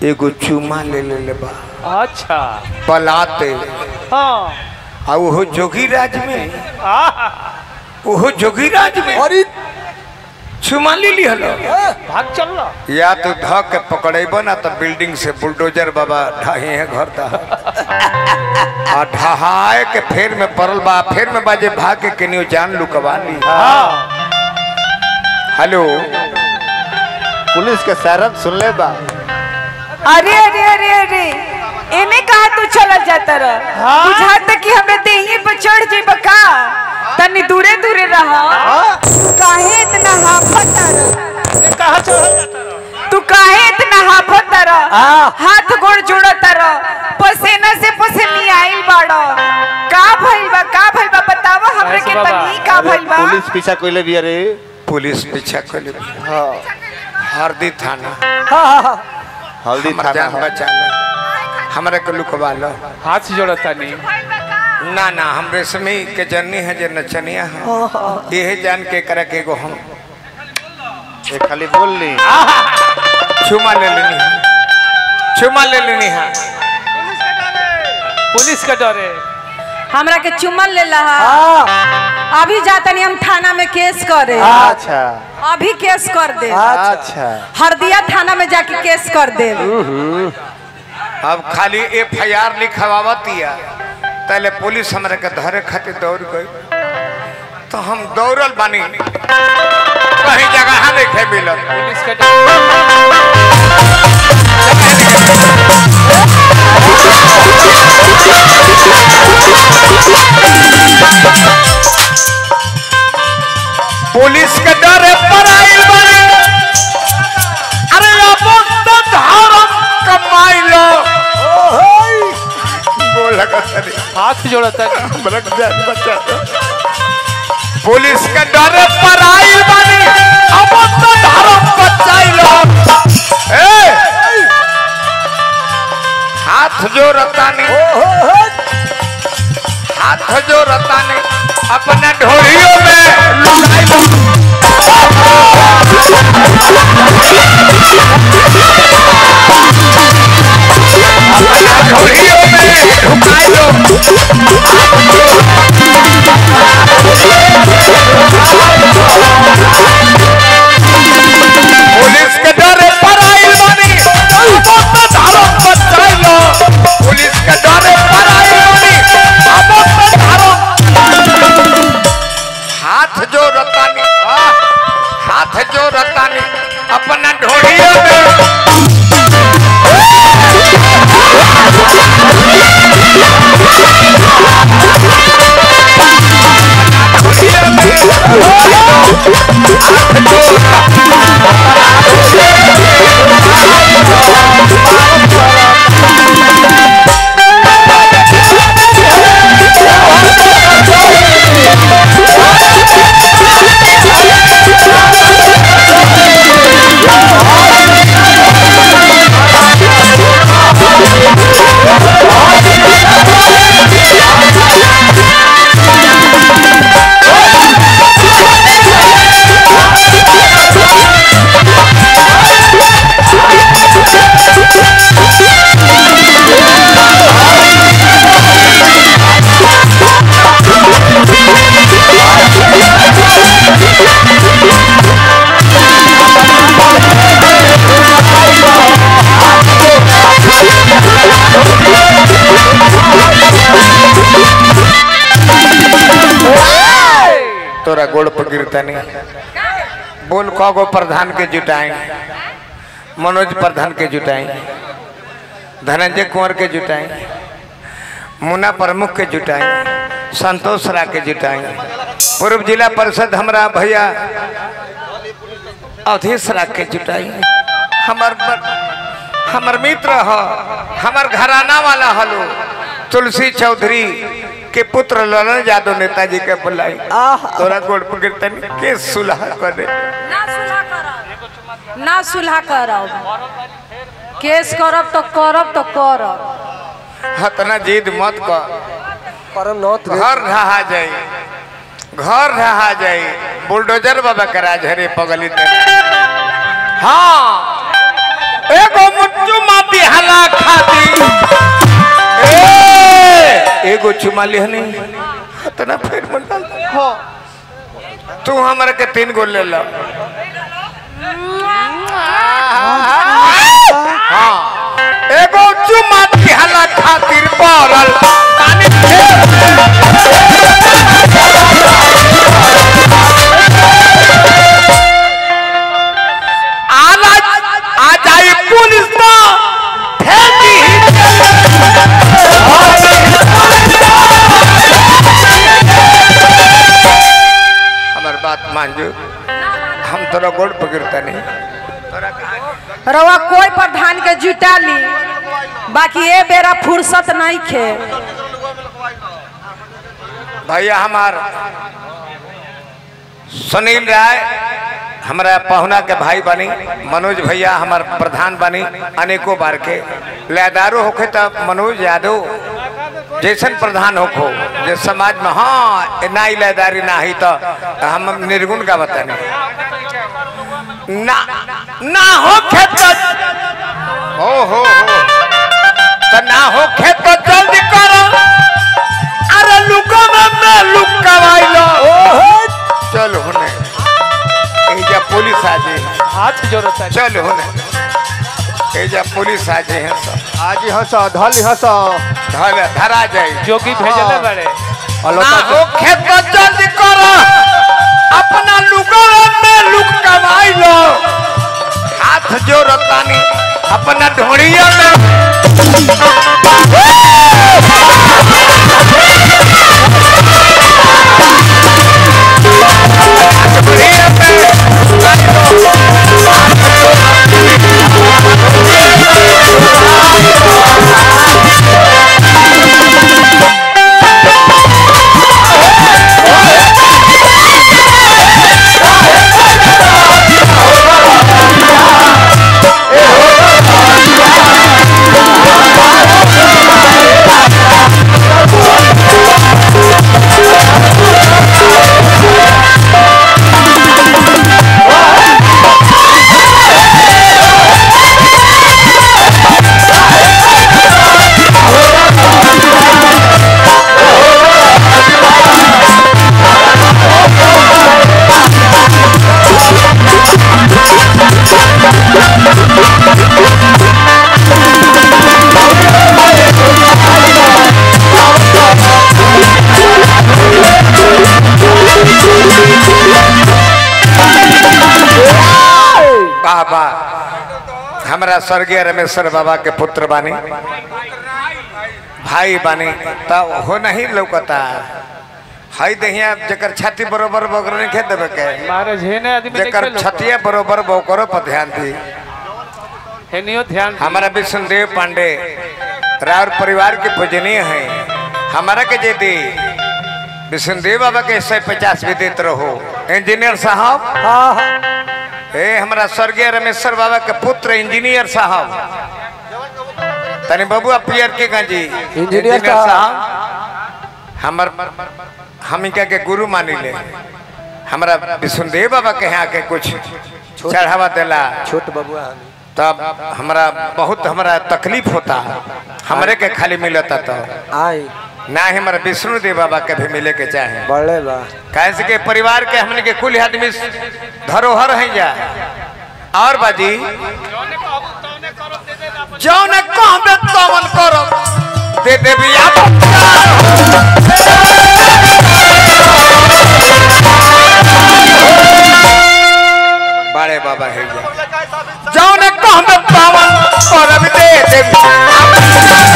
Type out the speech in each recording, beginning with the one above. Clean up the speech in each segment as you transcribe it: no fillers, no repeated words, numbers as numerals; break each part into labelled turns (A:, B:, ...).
A: एगो चुमा ले ले बा।
B: अच्छा
A: पलाते
B: हाँ
A: आ वो जोगीराज में वो जोगीराज में
C: अरे
A: चुमा ले ली हलो
B: भाग चल रहा
A: या तो धक के पकड़ेबो ना तो बिल्डिंग से बुलडोजर बाबा ढाहे है घर ता आ ढहाए के फेर में परल बा फेर में बाजे भाग के केनियो जान लुकवा ली। हेलो
C: पुलिस के सैरन सुन ले बा।
D: अरे अरे अरे अरे एमे कहा तू चला जाता रह बुझाता कि हमें देही पर चढ़ जेब का तनी दूरे दूरे रहा काहे इतना हाफता रह
B: कहा चढ़ जाता रहा
D: तू काहे इतना हाफता रह हाथ गोड़ जोड़ता रह पसीना से पसीनी आइल बाड़ा का भइल बा बतावा हमरे के तनी का भइल बा।
C: पुलिस पीछा कोइले भी अरे
A: पुलिस पीछा कर
C: हां
A: हरदी थाना
C: हल्दी
A: हमारा जान
C: थाना
A: बचा लो हमारे को लुकवा लो।
B: हाथ से जोड़ता नहीं
A: ना ना हम रेशमी के जन्नी है जे नचनिया है ये जान के करे के गो हम
C: ये खाली बोल ली
A: चुमा ले लेनी है
B: पुलिस का डर है
D: हमरा के चुमन ले लहा अभी जातनी हम थाना में केस करे
C: अच्छा
D: अभी केस कर दे
C: अच्छा
D: हरदिया थाना में जाके केस कर दे।
A: अब खाली FIR लिखवावतिया तले पुलिस हमारे के धरे खातिर दौड़ गई तो हम दौड़ल बानी कहीं जगह देखे मिलल
B: पुलिस का डर
A: पुलिस के डर पर आइल बानी अरे अब तो धारम कमाई लो बोल लगा तनी
B: हाथ जोड़ता नहीं
A: ब्लड जान बचा पुलिस के डर पर आइल बानी अब तो धारम बचाई लो हाथ जो रतानी अपने ढोलियों में लुकाई लो ढोलियों में लुकाई लो पुलिस के डर पर आइल बानी अब तो धारम बचाई लो पुलिस के डर पर आइल बानी अब तो धारम हाथ जो रतानी अपना ढोलियों में तोरा गोड़ पर गिरता नहीं बोल कगो प्रधान के जुटाएं मनोज प्रधान के जुटाएं धनंजय कुंवर के जुटाएं मुन्ना प्रमुख के जुटाएं संतोष रा के जुटाएं पूर्व जिला परिषद हमारा भैया अवधेश रा के जुटाएं हमार मित्र हो हमार घराना वाला हलो तुलसी चौधरी के पुत्र ललन यादव नेताजी के बुलाई तोरा गोड़ पर गिरतनी के सुलह करे
D: ना सुलह करब केस करब तो करब
A: हतना जिद मत कर घर रहा जाए बुलडोजर बाबा करा झरे पगली हाँ एगो मुच्चू माती एगो चुमा लिहनी तना फिर मंडल हो तू हमरा के 3 गो ले लो हाँ एगो चुमा दिहला खातिर पड़ल पानी आ जाई पुलिस ना फेंकी हमार बात मान जो हम तोरा गोड़ पकड़ता नहीं
D: रवा कोई प्रधान के जुटा ली बाकी ए बेरा फुर्सत नहीं खे
A: भैया हमार सुनील राय हमारा पहुना के भाई बनी मनोज भैया हमार प्रधान बनी अनेकों बार के लयदारो होखे तब मनोज यादव जैसन प्रधान होखो जे समाज में हाँ ना लयदारी ना ही तो हम निर्गुण का बताने ना हो खेत हो तो ना हो खेत तो जल्दी करो अरे लुको में लुक कवाइलो चलो होने एजा पुलिस आ जाए
B: हाथ जोड़ता
A: चलो होने एजा पुलिस आ जाए हैं सब
C: आज हंस धल हंस
A: धरा जाए
B: जोगी भेजले बड़े
A: ना हो खेत तो जल्दी करो अपना लुको में लुक कवाइलो हाथ जोड़ता नहीं अपना ढोड़िया में बाबा हमारा स्वर्गीय रमेश्वर बाबा के पुत्र बानी भाई बानी तब हो नहीं लौकता हाई दहिया जकर छाती बरोबर बकर नहीं खे देवे के
B: महाराज है ना आदमी
A: जकर छतिया बरोबर बोकरो पर ध्यान दी
B: है नियो ध्यान
A: हमारा विष्णुदेव पांडे राउर परिवार के पूजनीय है हमारा के जे दी विष्णुदेव बाबा के 150 भी देते रहो इंजीनियर साहब ए हमारा स्वर्गीय रमेश्वर बाबा के पुत्र इंजीनियर साहब तनी बबुआ पियर के गांजी इंजीनियर साहब हमर हम इनका के गुरु मानी ले हमारा विष्णुदेव बाबा के यहाँ के कुछ चढ़ावा देला
C: छोट बबुआ
A: तब हमारा बहुत हमारा तकलीफ होता हमरे के खाली मिलता तो
C: आई
A: ना ही हमारा विष्णुदेव बाबा के भी मिले के चाहे
C: बड़े बा
A: कैसे के परिवार के हमने के कुल आदमी धरोहर है जा और बाजी जौन कहबे तवन करो दे देबी बड़े बाबा है जा जौन कहबे तवन करब दे देबी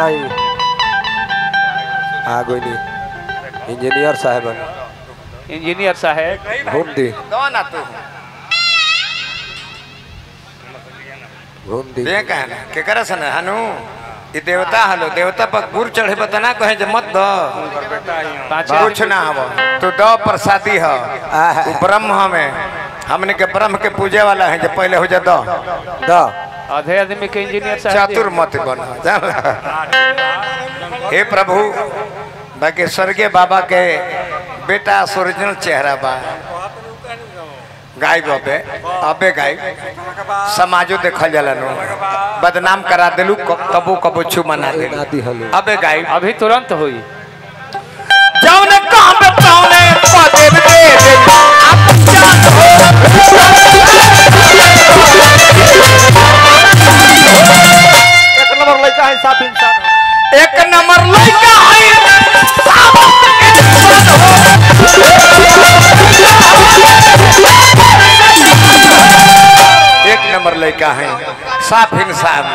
C: आई आगोनी इंजीनियर साहब
B: इंजीनियर साहब
C: घूम दी
A: कौन तू
C: घूम दी
A: दे कहना के करे सन हनु ई देवता हलो देवता पर गुड़ चढ़े बतना कहे जे मत दो कुछ ना हव तू दो प्रसादी ह तू ब्रह्म हमें हमने के ब्रह्म के पूजे वाला है जे पहले हो जा दो
C: दा
B: आधे आदमी के इंजीनियर साहब
A: चातुर मत बना हे प्रभु बाकी स्वर्गीय बाबा के बेटा ओरिजिनल चेहरा बा गाय अबे अबे गाय समाजो देखल जाला नो बदनाम करा देलू कबो कबो छू मना देलू अबे गाय
B: अभी तुरंत हुई
A: जौने काम पे पाउने पदे दे आप जान हो
C: एक नंबर लड़का है साफ इंसान हो।
A: एक नंबर लड़का है साफ इंसान हो एक नंबर लड़का है साफ इंसान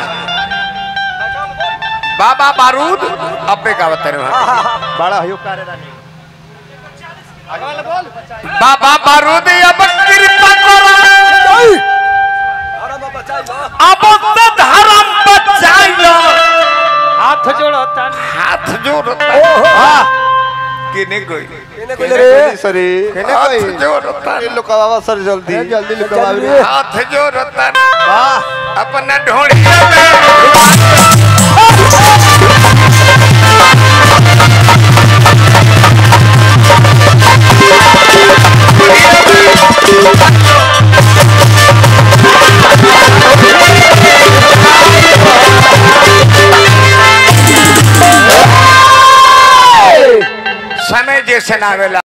A: बाबा बारूद अबे का बता रहे
C: बड़ा हयो करे रानी
A: बाबा बारूद अब कृपा करो अब से धर्म बचाइलो
B: हाथ जोड़ो तन
A: हाथ जोड़ता किने कोई
C: सरी
A: हाथ जोड़ता
C: लुकावा सर जल्दी जल्दी लुकावा रे
A: हाथ जोड़ता
C: वाह
A: अपना ढोड़िया में समय जैसे ना वेला